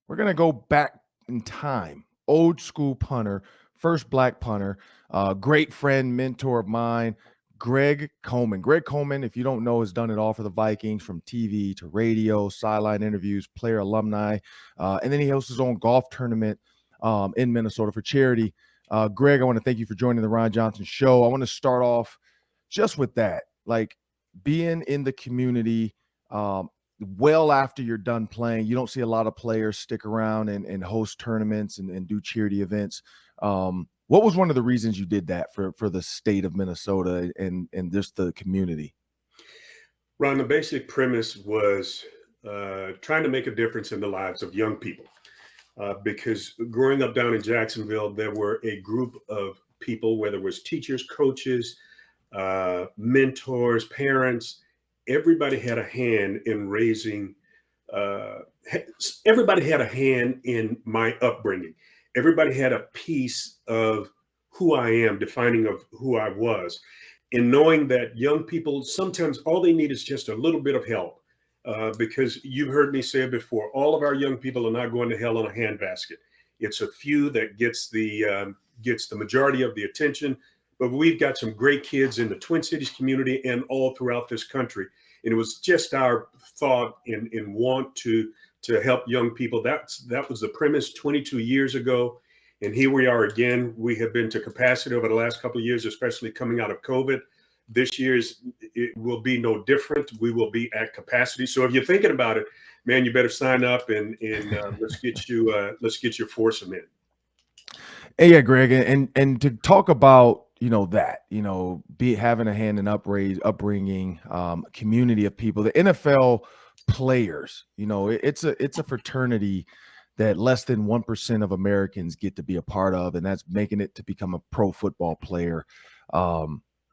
We're going to go back in time. Old school punter, first black punter, great friend, mentor of mine, Greg Coleman. Greg Coleman, if you don't know, has done it all for the Vikings, from TV to radio, sideline interviews, player alumni, and then he hosts his own golf tournament in Minnesota for charity. Greg, I want to thank you for joining the Ron Johnson Show. I want to start off just with that, like being in the community. Well, after you're done playing, you don't see a lot of players stick around and host tournaments and do charity events. What was one of the reasons you did that for the state of Minnesota and just the community? Ron, the basic premise was trying to make a difference in the lives of young people. Because growing up down in Jacksonville, there were a group of people, whether it was teachers, coaches, mentors, parents. Everybody had a hand in raising. Everybody had a hand in my upbringing. Everybody had a piece of who I am, defining of who I was, and knowing that young people, sometimes all they need is just a little bit of help. Because you've heard me say it before, all of our young people are not going to hell in a handbasket. It's a few that gets the majority of the attention. But we've got some great kids in the Twin Cities community and all throughout this country. And it was just our thought and want to help young people. That was the premise 22 years ago. And here we are again. We have been to capacity over the last couple of years, especially coming out of COVID. This year's it will be no different. We will be at capacity. So if you're thinking about it, man, you better sign up and let's get your foursome in. Hey, yeah, Greg, and to talk about having a hand in upbringing, community of people, the NFL players, it's a fraternity that less than 1% of Americans get to be a part of, and that's making it to become a pro football player.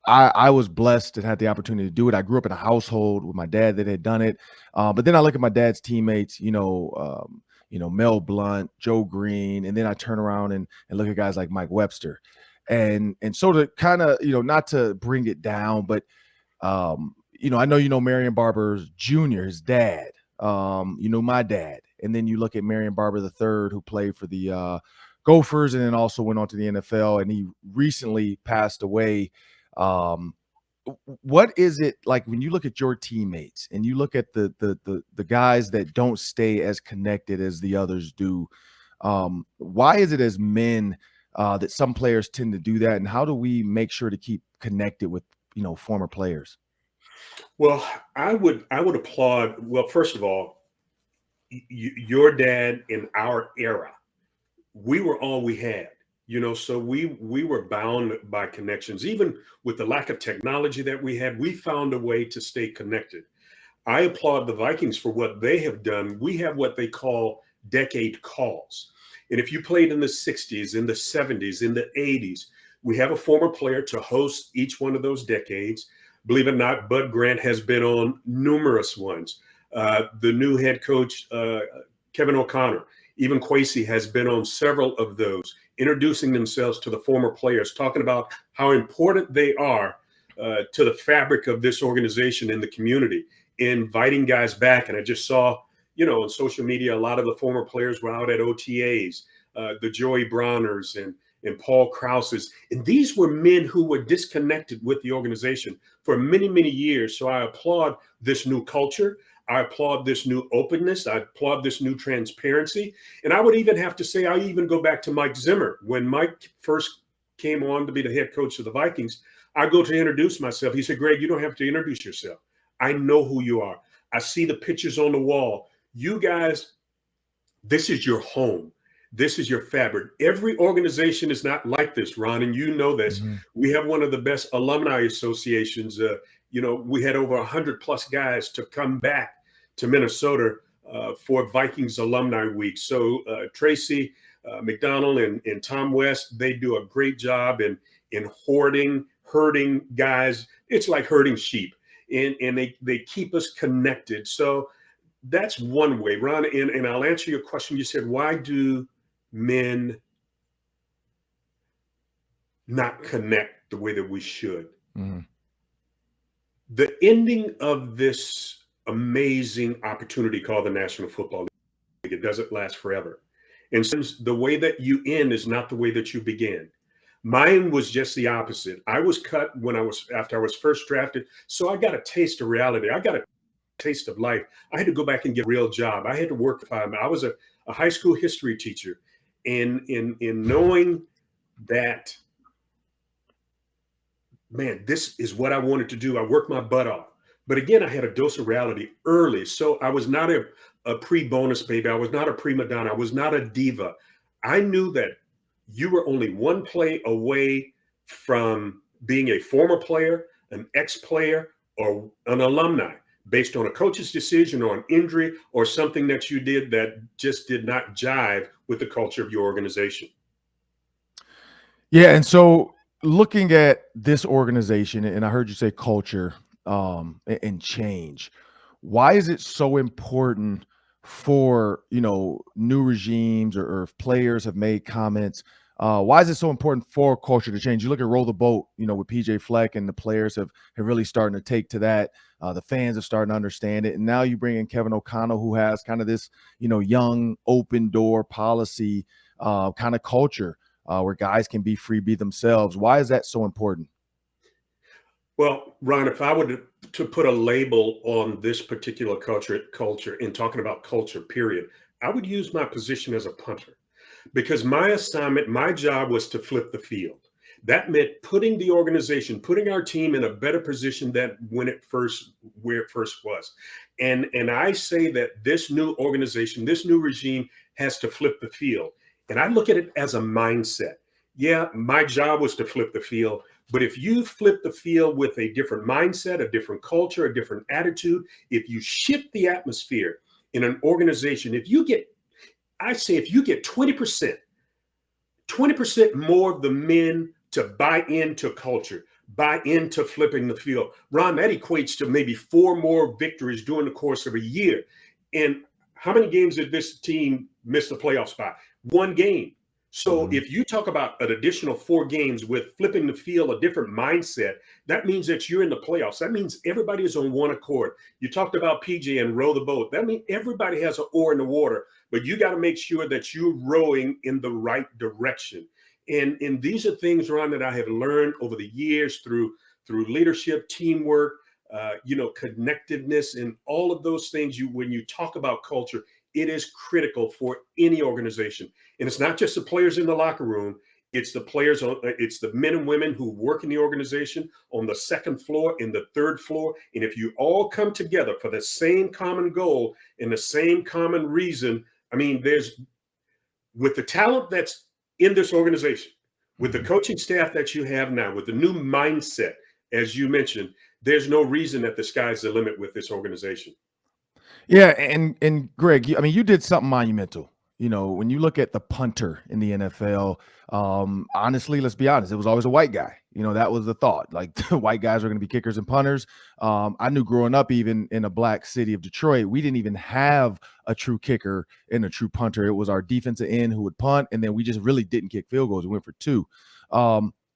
I was blessed and had the opportunity to do it. I grew up in a household with my dad that had done it, but then I look at my dad's teammates, Mel Blount, Joe Green, and then I turn around and look at guys like Mike Webster. And so to kind of, not to bring it down, but, I know Marion Barber Jr., his dad, my dad. And then you look at Marion Barber III, who played for the Gophers and then also went on to the NFL, and he recently passed away. What is it like when you look at your teammates and you look at the guys that don't stay as connected as the others do? Why is it as men that some players tend to do that, and how do we make sure to keep connected with former players? Well, I would applaud. Well, first of all, your dad in our era, we were all we had. So we were bound by connections. Even with the lack of technology that we had, we found a way to stay connected. I applaud the Vikings for what they have done. We have what they call decade calls. And if you played in the 60s, in the 70s, in the 80s, we have a former player to host each one of those decades. Believe it or not, Bud Grant has been on numerous ones. The new head coach, Kevin O'Connor, even Kwesi has been on several of those, introducing themselves to the former players, talking about how important they are to the fabric of this organization and the community, inviting guys back. And I just saw, on social media, a lot of the former players were out at OTAs, the Joey Browners and Paul Krauses. And these were men who were disconnected with the organization for many, many years. So I applaud this new culture. I applaud this new openness. I applaud this new transparency. And I would even have to say, I even go back to Mike Zimmer. When Mike first came on to be the head coach of the Vikings, I go to introduce myself. He said, Greg, you don't have to introduce yourself. I know who you are. I see the pictures on the wall. You guys, this is your home. This is your fabric. Every organization is not like this, Ron, and you know this. Mm-hmm. We have one of the best alumni associations. We had over 100 plus guys to come back to Minnesota for Vikings Alumni Week. So Tracy McDonald and Tom West, they do a great job in herding guys. It's like herding sheep, and they keep us connected. So that's one way, Ron. And I'll answer your question. You said, why do men not connect the way that we should? Mm-hmm. The ending of this amazing opportunity called the National Football League, doesn't last forever. And since the way that you end is not the way that you begin. Mine was just the opposite. I was cut after I was first drafted. So I got a taste of reality. I got a taste of life. I had to go back and get a real job. I had to work 5 I was a high school history teacher. And in knowing that, man, this is what I wanted to do. I worked my butt off. But again, I had a dose of reality early. So I was not a pre-bonus baby. I was not a prima donna. I was not a diva. I knew that you were only one play away from being a former player, an ex-player, or an alumni based on a coach's decision or an injury or something that you did that just did not jive with the culture of your organization. Yeah, and so looking at this organization, and I heard you say culture and change. Why is it so important for new regimes or if players have made comments? Why is it so important for culture to change? You look at Roll the Boat, with PJ Fleck, and the players have really starting to take to that. The fans are starting to understand it, and now you bring in Kevin O'Connell, who has kind of this young open door policy kind of culture. Where guys can be free, be themselves. Why is that so important? Well, Ron, if I were to put a label on this particular culture in talking about culture, period, I would use my position as a punter because my assignment, my job was to flip the field. That meant putting the organization, putting our team in a better position than where it first was. And I say that this new organization, this new regime has to flip the field. And I look at it as a mindset. Yeah, my job was to flip the field. But if you flip the field with a different mindset, a different culture, a different attitude, if you shift the atmosphere in an organization, if you get 20% more of the men to buy into culture, buy into flipping the field, Ron, that equates to maybe 4 more victories during the course of a year. And how many games did this team miss the playoffs by? 1 game. So if you talk about an additional 4 games with flipping the field, a different mindset, that means that you're in the playoffs. That means everybody is on one accord. You talked about PJ and row the boat. That means everybody has an oar in the water, but you got to make sure that you're rowing in the right direction. And these are things, Ron, that I have learned over the years through leadership, teamwork, connectiveness, and all of those things. When you talk about culture, it is critical for any organization. And it's not just the players in the locker room. It's the players, it's the men and women who work in the organization on the second floor, in the third floor. And if you all come together for the same common goal and the same common reason, I mean, with the talent that's in this organization, with the coaching staff that you have now, with the new mindset, as you mentioned, there's no reason that the sky's the limit with this organization. Yeah, and Greg, you did something monumental. When you look at the punter in the NFL, honestly, let's be honest, it was always a white guy. That was the thought. Like the white guys are going to be kickers and punters. I knew growing up, even in a black city of Detroit, we didn't even have a true kicker and a true punter. It was our defensive end who would punt, and then we just really didn't kick field goals. We went for 2.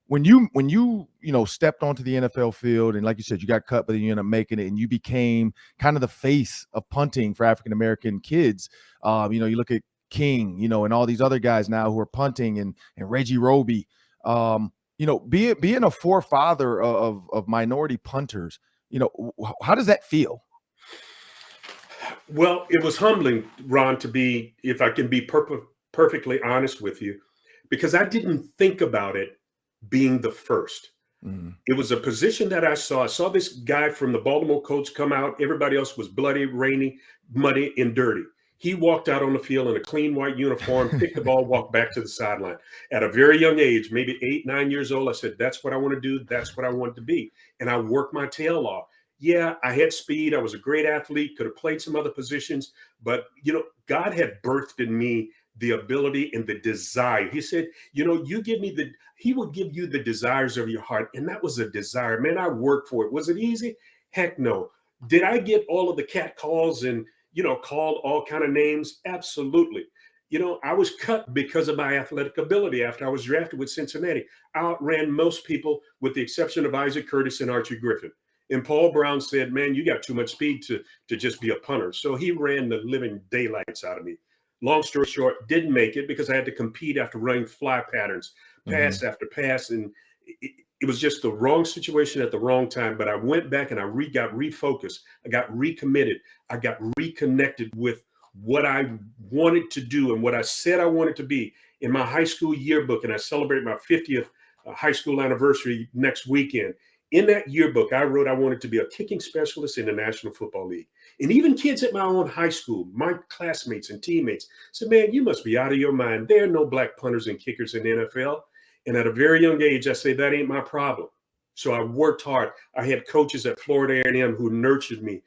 When you stepped onto the NFL field, and like you said, you got cut, but then you ended up making it, and you became kind of the face of punting for African American kids. You look at King, and all these other guys now who are punting, and Reggie Roby. Being a forefather of minority punters, how does that feel? Well, it was humbling, Ron, if I can be perfectly honest with you, because I didn't think about it being the first. It was a position that I saw. I saw this guy from the Baltimore Colts come out. Everybody else was bloody, rainy, muddy, and dirty. He walked out on the field in a clean white uniform, picked the ball, walked back to the sideline. At a very young age, maybe 8, 9 years old, I said, that's what I want to do. That's what I want to be. And I worked my tail off. Yeah, I had speed. I was a great athlete, could have played some other positions. But, God had birthed in me the ability and the desire. He said, he will give you the desires of your heart. And that was a desire. Man, I worked for it. Was it easy? Heck no. Did I get all of the cat calls and, called all kind of names? Absolutely. I was cut because of my athletic ability after I was drafted with Cincinnati. I outran most people with the exception of Isaac Curtis and Archie Griffin. And Paul Brown said, man, you got too much speed to just be a punter. So he ran the living daylights out of me. Long story short, didn't make it because I had to compete after running fly patterns, pass after pass. And it was just the wrong situation at the wrong time. But I went back and I got refocused. I got recommitted. I got reconnected with what I wanted to do and what I said I wanted to be in my high school yearbook. And I celebrate my 50th high school anniversary next weekend. In that yearbook, I wrote I wanted to be a kicking specialist in the National Football League. And even kids at my own high school, my classmates and teammates said, man, you must be out of your mind. There are no black punters and kickers in the NFL. And at a very young age, I say, that ain't my problem. So I worked hard. I had coaches at Florida A&M who nurtured me.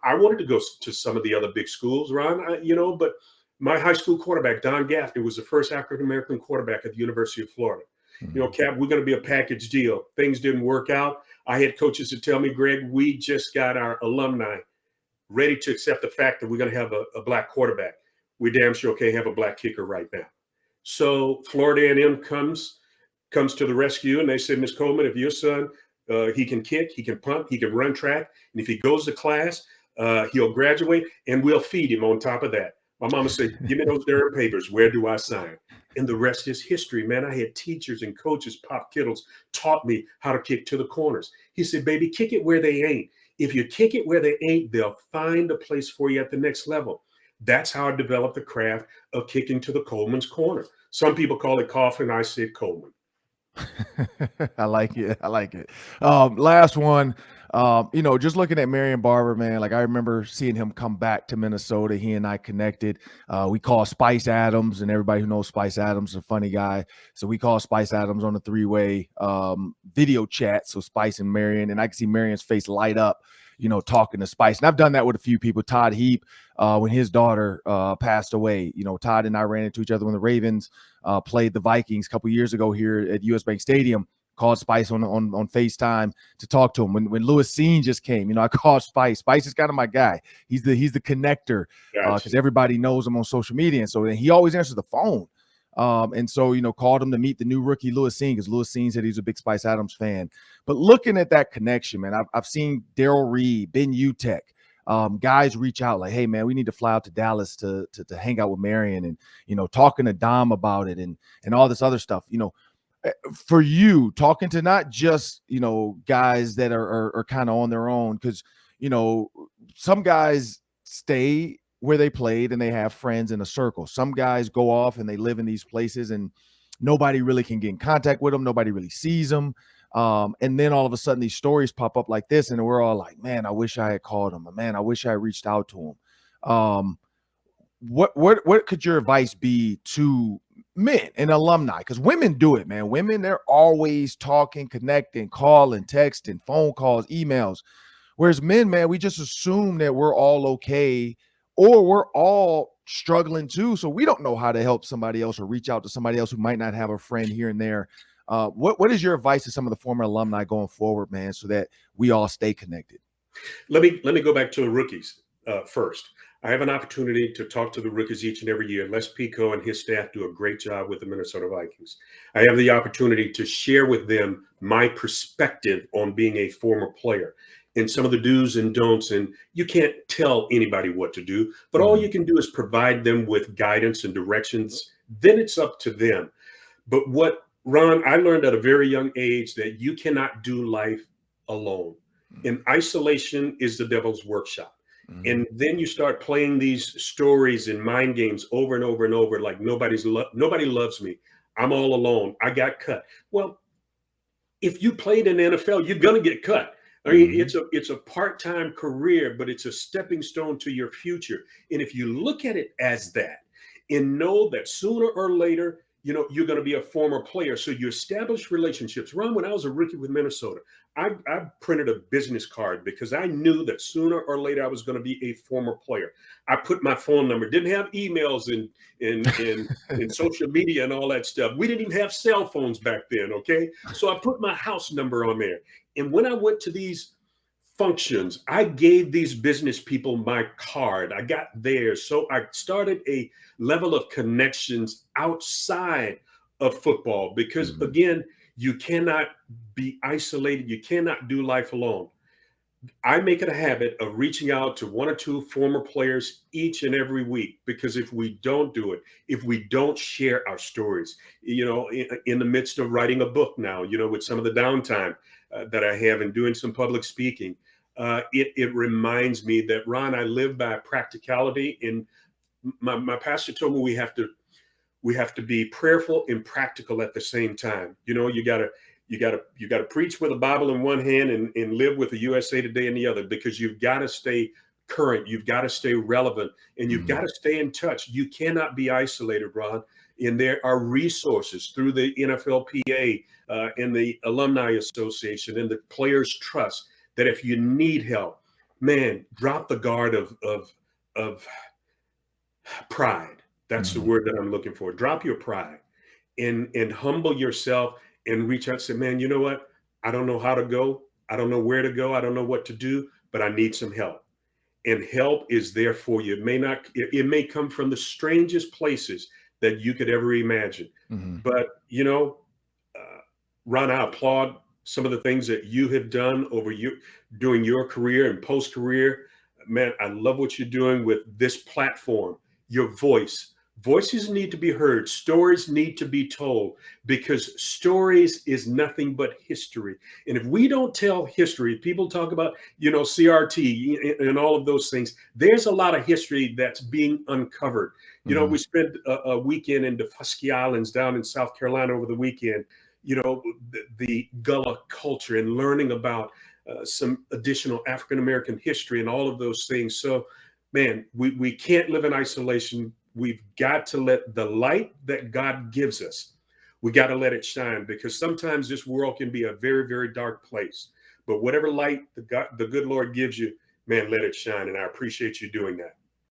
I wanted to go to some of the other big schools, Ron, but my high school quarterback, Don Gaffney, was the first African-American quarterback at the University of Florida. Cap, we're going to be a package deal. Things didn't work out. I had coaches to tell me, Greg, we just got our alumni ready to accept the fact that we're going to have a black quarterback. We damn sure can't have a black kicker right now. So Florida A&M comes to the rescue, and they said, Ms. Coleman, if your son, he can kick, he can punt, he can run track, and if he goes to class, he'll graduate, and we'll feed him on top of that. My mama said, give me those Durham papers. Where do I sign? And the rest is history, man. I had teachers and coaches, Pop Kittles, taught me how to kick to the corners. He said, baby, kick it where they ain't. If you kick it where they ain't, they'll find a place for you at the next level. That's how I developed the craft of kicking to the Coleman's corner. Some people call it coffin. I said Coleman. I like it. I like it. Last one, just looking at Marion Barber, man, like I remember seeing him come back to Minnesota. He and I connected. We call Spice Adams, and everybody who knows Spice Adams is a funny guy. So we call Spice Adams on a three-way video chat. So Spice and Marion, and I can see Marion's face light up, talking to Spice. And I've done that with a few people. Todd Heap, when his daughter passed away, Todd and I ran into each other when the Ravens played the Vikings a couple years ago here at US Bank Stadium. Called Spice on FaceTime to talk to him. When Lewis Seen just came, I called Spice. Spice is kind of my guy. He's the connector because everybody knows him on social media. And so he always answers the phone. And so, called him to meet the new rookie Lewis Seen because Lewis Seen said he's a big Spice Adams fan. But looking at that connection, man, I've seen Daryl Reed, Ben Utek, guys reach out like, hey, man, we need to fly out to Dallas to hang out with Marion and, talking to Dom about it and all this other stuff, for you talking to not just, guys that are kind of on their own, because, some guys stay where they played and they have friends in a circle. Some guys go off and they live in these places and nobody really can get in contact with them. Nobody really sees them. And then all of a sudden these stories pop up like this and we're all like, man, I wish I had called him. Man, I wish I reached out to him. What could your advice be to men and alumni? Because women do it, man. Women, they're always talking, connecting, calling, texting, phone calls, emails. Whereas men, man, we just assume that we're all okay or we're all struggling too. So we don't know how to help somebody else or reach out to somebody else who might not have a friend here and there. What is your advice to some of the former alumni going forward, man, so that we all stay connected? Let me go back to the rookies first. I have an opportunity to talk to the rookies each and every year. Les Pico and his staff do a great job with the Minnesota Vikings. I have the opportunity to share with them my perspective on being a former player and some of the do's and don'ts. And you can't tell anybody what to do, but all you can do is provide them with guidance and directions. Then it's up to them. But what, Ron, I learned at a very young age that you cannot do life alone. And isolation is the devil's workshop. And then you start playing these stories and mind games over and over and over, like nobody loves me. I'm all alone. I got cut. Well, if you played in the NFL, you're going to get cut. I mean, it's a part-time career, but it's a stepping stone to your future. And if you look at it as that and know that sooner or later, you're going to be a former player. So you establish relationships. Ron, when I was a rookie with Minnesota, I printed a business card because I knew that sooner or later I was going to be a former player. I put my phone number, didn't have emails and social media and all that stuff. We didn't even have cell phones back then, okay? So I put my house number on there. And when I went to these functions, I gave these business people my card. I got theirs. So I started a level of connections outside of football because, again, you cannot be isolated. You cannot do life alone. I make it a habit of reaching out to one or two former players each and every week, because if we don't do it, if we don't share our stories, in the midst of writing a book now, with some of the downtime that I have and doing some public speaking, it reminds me that, Ron, I live by practicality. And my pastor told me we have to be prayerful and practical at the same time. You gotta preach with a Bible in one hand and live with the USA Today in the other, because you've got to stay current, you've got to stay relevant, and you've got to stay in touch. You cannot be isolated, Ron. And there are resources through the NFLPA and the Alumni Association and the Players Trust, that if you need help, man, drop the guard of pride. That's the word that I'm looking for. Drop your pride and humble yourself and reach out and say, man, you know what? I don't know how to go. I don't know where to go. I don't know what to do, but I need some help. And help is there for you. It may come from the strangest places that you could ever imagine. But, Ron, I applaud some of the things that you have done during your career and post-career. Man, I love what you're doing with this platform, your voice. Voices need to be heard. Stories need to be told, because stories is nothing but history. And if we don't tell history, people talk about, CRT and all of those things. There's a lot of history that's being uncovered. We spent a weekend in the Fusky Islands down in South Carolina over the weekend, the Gullah culture, and learning about some additional African-American history and all of those things. So, man, we can't live in isolation. We've got to let the light that God gives us, we got to let it shine, because sometimes this world can be a very, very dark place. But whatever light the good Lord gives you, man, let it shine. And I appreciate you doing that.